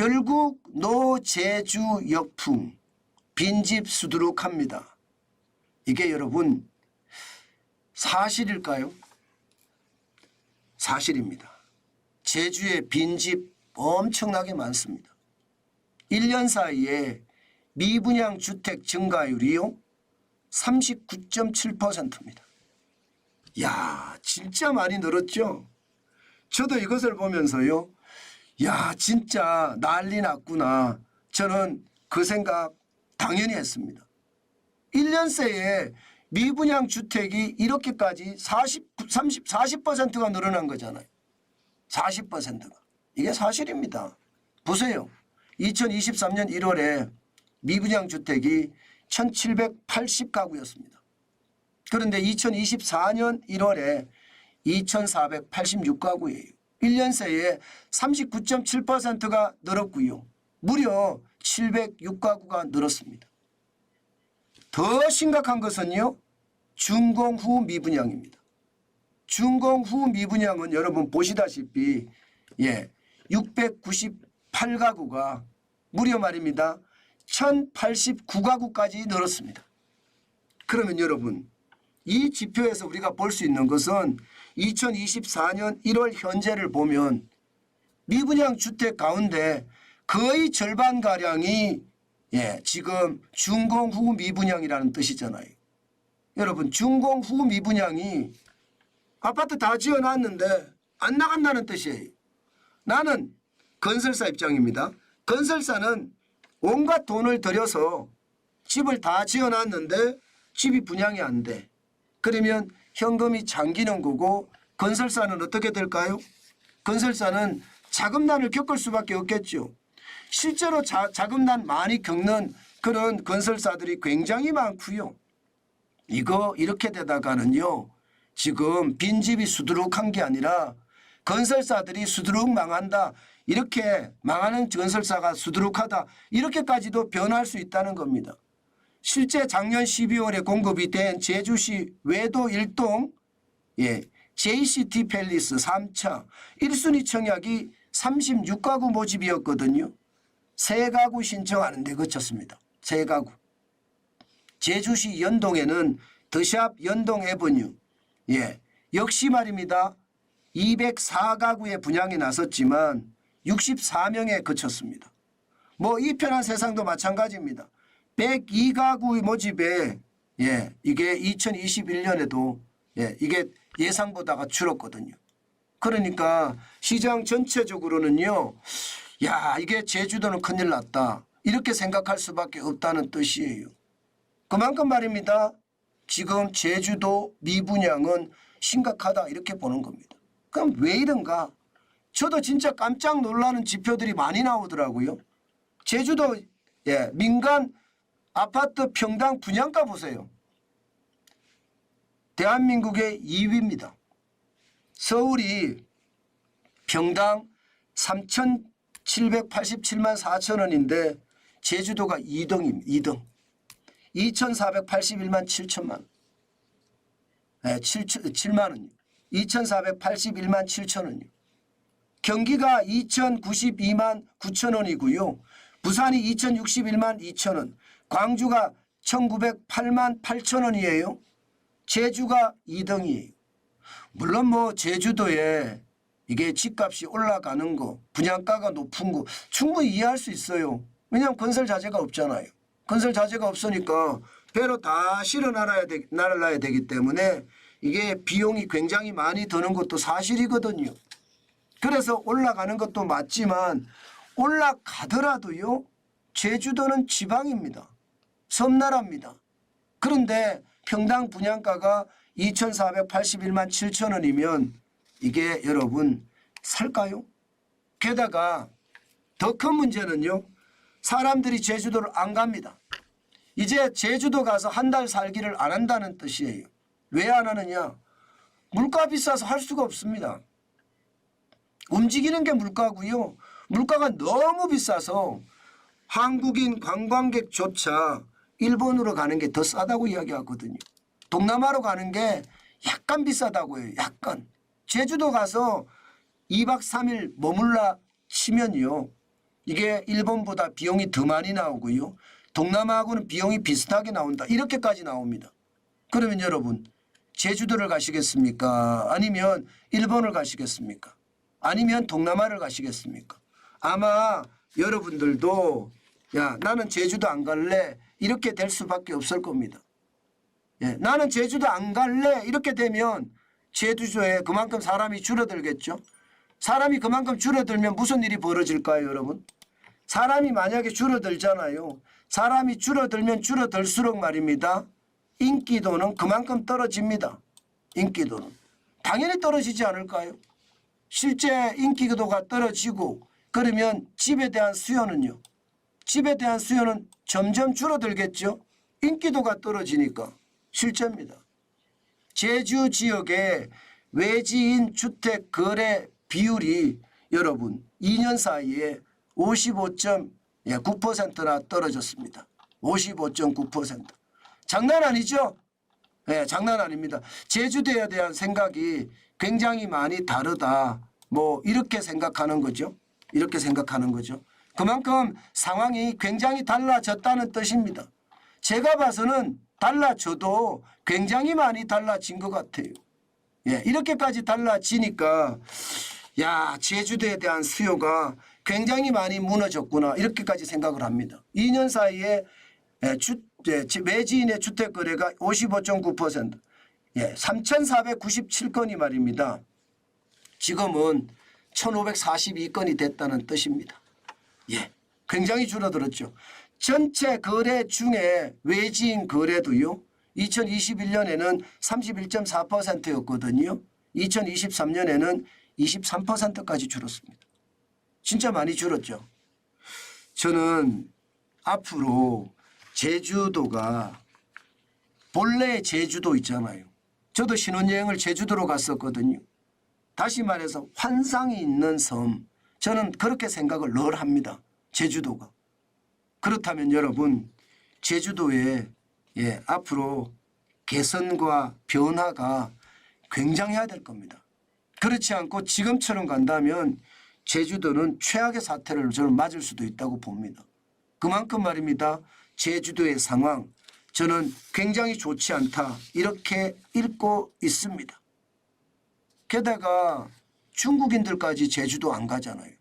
결국 노제주 역풍 빈집 수두룩합니다. 이게 여러분 사실일까요? 사실입니다. 제주에 빈집 엄청나게 많습니다. 1년 사이에 미분양 주택 증가율이요 39.7%입니다. 야, 진짜 많이 늘었죠? 저도 이것을 보면서요, 야, 진짜 난리 났구나. 저는 그 생각 당연히 했습니다. 1년 새에 미분양 주택이 이렇게까지 40%가 늘어난 거잖아요. 40%가. 이게 사실입니다. 보세요. 2023년 1월에 미분양 주택이 1780가구였습니다. 그런데 2024년 1월에 2486가구예요. 1년 새에 39.7%가 늘었고요. 무려 706가구가 늘었습니다. 더 심각한 것은요. 준공 후 미분양입니다. 준공 후 미분양은 여러분 보시다시피 698가구가 무려 말입니다. 1089가구까지 늘었습니다. 그러면 여러분 이 지표에서 우리가 볼 수 있는 것은 2024년 1월 현재를 보면 미분양 주택 가운데 거의 절반가량이 지금 준공 후 미분양이라는 뜻이잖아요. 여러분 준공 후 미분양이 아파트 다 지어놨는데 안 나간다는 뜻이에요. 나는 건설사 입장입니다. 건설사는 온갖 돈을 들여서 집을 다 지어놨는데 집이 분양이 안 돼. 그러면 현금이 잠기는 거고 건설사는 어떻게 될까요? 건설사는 자금난을 겪을 수밖에 없겠죠. 실제로 자금난 많이 겪는 그런 건설사들이 굉장히 많고요. 이거 이렇게 되다가는요. 지금 빈집이 수두룩한 게 아니라 건설사들이 수두룩 망한다. 이렇게 망하는 건설사가 수두룩하다. 이렇게까지도 변할 수 있다는 겁니다. 실제 작년 12월에 공급이 된 제주시 외도 1동 JCT 팰리스 3차 1순위 청약이 36가구 모집이었거든요. 3가구 신청하는 데 그쳤습니다. 3가구. 제주시 연동에는 더샵 연동 에버뉴 역시 말입니다. 204가구의 분양이 나섰지만 64명에 그쳤습니다. 뭐 이 편한 세상도 마찬가지입니다. 102가구의 모집에 이게 2021년에도 이게 예상보다가 줄었거든요. 그러니까 시장 전체적으로는요. 야, 이게 제주도는 큰일 났다. 이렇게 생각할 수밖에 없다는 뜻이에요. 그만큼 말입니다. 지금 제주도 미분양은 심각하다 이렇게 보는 겁니다. 그럼 왜 이런가? 저도 진짜 깜짝 놀라는 지표들이 많이 나오더라고요. 제주도 민간 아파트 평당 분양가 보세요. 대한민국의 2위입니다. 서울이 평당 3,787만 4천 원인데 제주도가 2등입니다. 2등. 2,481만 7천만 원. 7만 원이요. 2,481만 7천 원이요. 경기가 2,092만 9천 원이고요. 부산이 2,061만 2천 원. 광주가 1,908만 8천 원이에요. 제주가 2등이에요. 물론 뭐 제주도에 이게 집값이 올라가는 거, 분양가가 높은 거 충분히 이해할 수 있어요. 왜냐하면 건설 자재가 없잖아요. 건설 자재가 없으니까 배로 다 실어 놔야 되기 때문에 이게 비용이 굉장히 많이 드는 것도 사실이거든요. 그래서 올라가는 것도 맞지만 올라가더라도요. 제주도는 지방입니다. 섬나라입니다. 그런데 평당 분양가가 2,481만 7천 원이면 이게 여러분 살까요? 게다가 더 큰 문제는요. 사람들이 제주도를 안 갑니다. 이제 제주도 가서 한 달 살기를 안 한다는 뜻이에요. 왜 안 하느냐? 물가 비싸서 할 수가 없습니다. 움직이는 게 물가고요. 물가가 너무 비싸서 한국인 관광객조차 일본으로 가는 게 더 싸다고 이야기하거든요. 동남아로 가는 게 약간 비싸다고 해요. 약간. 제주도 가서 2박 3일 머물라 치면요. 이게 일본보다 비용이 더 많이 나오고요. 동남아하고는 비용이 비슷하게 나온다. 이렇게까지 나옵니다. 그러면 여러분 제주도를 가시겠습니까? 아니면 일본을 가시겠습니까? 아니면 동남아를 가시겠습니까? 아마 여러분들도 야 나는 제주도 안 갈래 이렇게 될 수밖에 없을 겁니다. 예, 나는 제주도 안 갈래 이렇게 되면 제주도에 그만큼 사람이 줄어들겠죠. 사람이 그만큼 줄어들면 무슨 일이 벌어질까요, 여러분? 사람이 만약에 줄어들잖아요. 사람이 줄어들면 줄어들수록 말입니다. 인기도는 그만큼 떨어집니다. 인기도는. 당연히 떨어지지 않을까요? 실제 인기도가 떨어지고 그러면 집에 대한 수요는요. 집에 대한 수요는 점점 줄어들겠죠. 인기도가 떨어지니까 실제입니다. 제주 지역의 외지인 주택 거래 비율이 여러분 2년 사이에 55.9%나 떨어졌습니다. 55.9%. 장난 아니죠? 네, 장난 아닙니다. 제주도에 대한 생각이 굉장히 많이 다르다. 뭐 이렇게 생각하는 거죠. 이렇게 생각하는 거죠. 그만큼 상황이 굉장히 달라졌다는 뜻입니다. 제가 봐서는 달라져도 굉장히 많이 달라진 것 같아요. 예, 이렇게까지 달라지니까 야 제주도에 대한 수요가 굉장히 많이 무너졌구나 이렇게까지 생각을 합니다. 2년 사이에 외지인의 주택 거래가 55.9%, 예, 3,497건이 말입니다. 지금은 1,542건이 됐다는 뜻입니다. 예, 굉장히 줄어들었죠. 전체 거래 중에 외지인 거래도요. 2021년에는 31.4%였거든요. 2023년에는 23%까지 줄었습니다. 진짜 많이 줄었죠. 저는 앞으로 제주도가 본래 제주도 있잖아요. 저도 신혼여행을 제주도로 갔었거든요. 다시 말해서 환상이 있는 섬. 저는 그렇게 생각을 늘 합니다. 제주도가. 그렇다면 여러분 제주도에 앞으로 개선과 변화가 굉장해야 될 겁니다. 그렇지 않고 지금처럼 간다면 제주도는 최악의 사태를 저는 맞을 수도 있다고 봅니다. 그만큼 말입니다. 제주도의 상황 저는 굉장히 좋지 않다 이렇게 읽고 있습니다. 게다가 중국인들까지 제주도 안 가잖아요.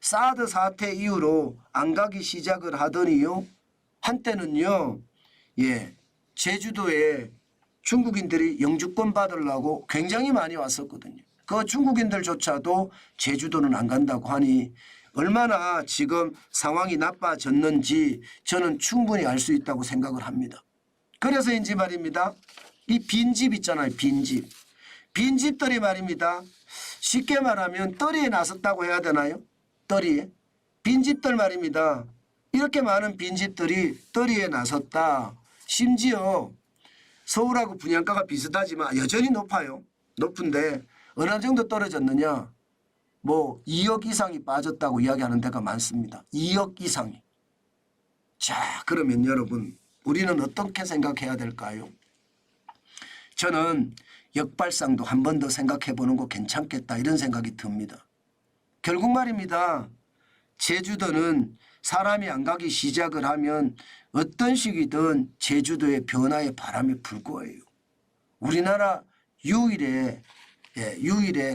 사드 사태 이후로 안 가기 시작을 하더니요. 한때는요. 예, 제주도에 중국인들이 영주권 받으려고 굉장히 많이 왔었거든요. 그 중국인들조차도 제주도는 안 간다고 하니 얼마나 지금 상황이 나빠졌는지 저는 충분히 알 수 있다고 생각을 합니다. 그래서인지 말입니다. 이 빈집 있잖아요. 빈집. 빈집들이 말입니다. 쉽게 말하면 떨이에 나섰다고 해야 되나요? 떨이에. 빈집들 말입니다. 이렇게 많은 빈집들이 떨이에 나섰다. 심지어 서울하고 분양가가 비슷하지만 여전히 높아요. 높은데 어느 정도 떨어졌느냐. 뭐 2억 이상이 빠졌다고 이야기하는 데가 많습니다. 2억 이상이. 자, 그러면 여러분 우리는 어떻게 생각해야 될까요? 저는 역발상도 한 번 더 생각해 보는 거 괜찮겠다 이런 생각이 듭니다. 결국 말입니다. 제주도는 사람이 안 가기 시작을 하면 어떤 식이든 제주도의 변화의 바람이 불 거예요. 우리나라 유일의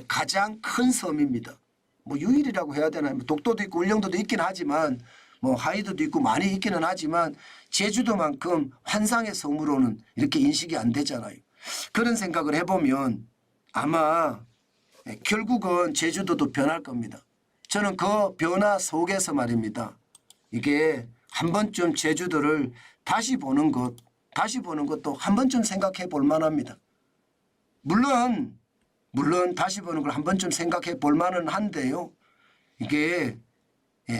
가장 큰 섬입니다. 뭐 유일이라고 해야 되나요? 독도도 있고 울릉도도 있긴 하지만 뭐 하이도도 있고 많이 있기는 하지만 제주도만큼 환상의 섬으로는 이렇게 인식이 안 되잖아요. 그런 생각을 해보면 아마 결국은 제주도도 변할 겁니다. 저는 그 변화 속에서 말입니다. 이게 한 번쯤 제주도를 다시 보는 것도 한 번쯤 생각해 볼 만합니다. 물론 다시 보는 걸 한 번쯤 생각해 볼 만은 한데요. 이게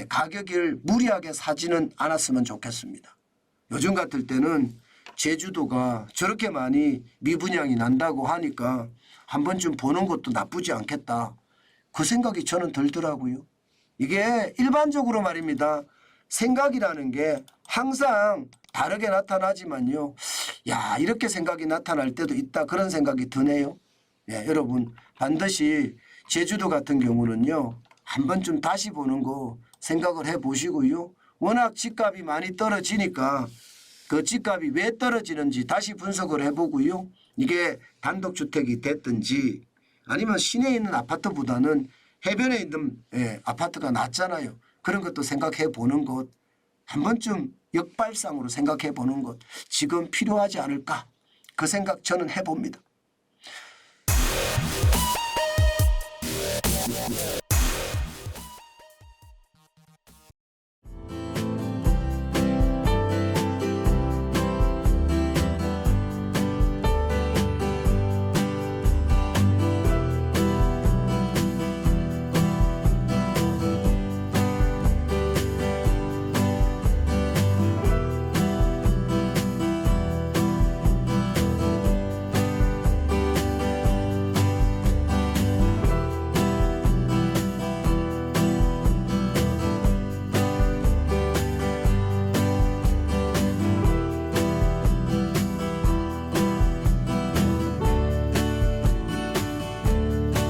가격을 무리하게 사지는 않았으면 좋겠습니다. 요즘 같을 때는 제주도가 저렇게 많이 미분양이 난다고 하니까 한 번쯤 보는 것도 나쁘지 않겠다. 그 생각이 저는 들더라고요. 이게 일반적으로 말입니다. 생각이라는 게 항상 다르게 나타나지만요. 야, 이렇게 생각이 나타날 때도 있다. 그런 생각이 드네요. 예, 여러분 반드시 제주도 같은 경우는요. 한 번쯤 다시 보는 거 생각을 해 보시고요. 워낙 집값이 많이 떨어지니까 그 집값이 왜 떨어지는지 다시 분석을 해보고요. 이게 단독주택이 됐든지 아니면 시내에 있는 아파트보다는 해변에 있는 아파트가 낫잖아요. 그런 것도 생각해 보는 것, 한 번쯤 역발상으로 생각해 보는 것 지금 필요하지 않을까, 그 생각 저는 해봅니다.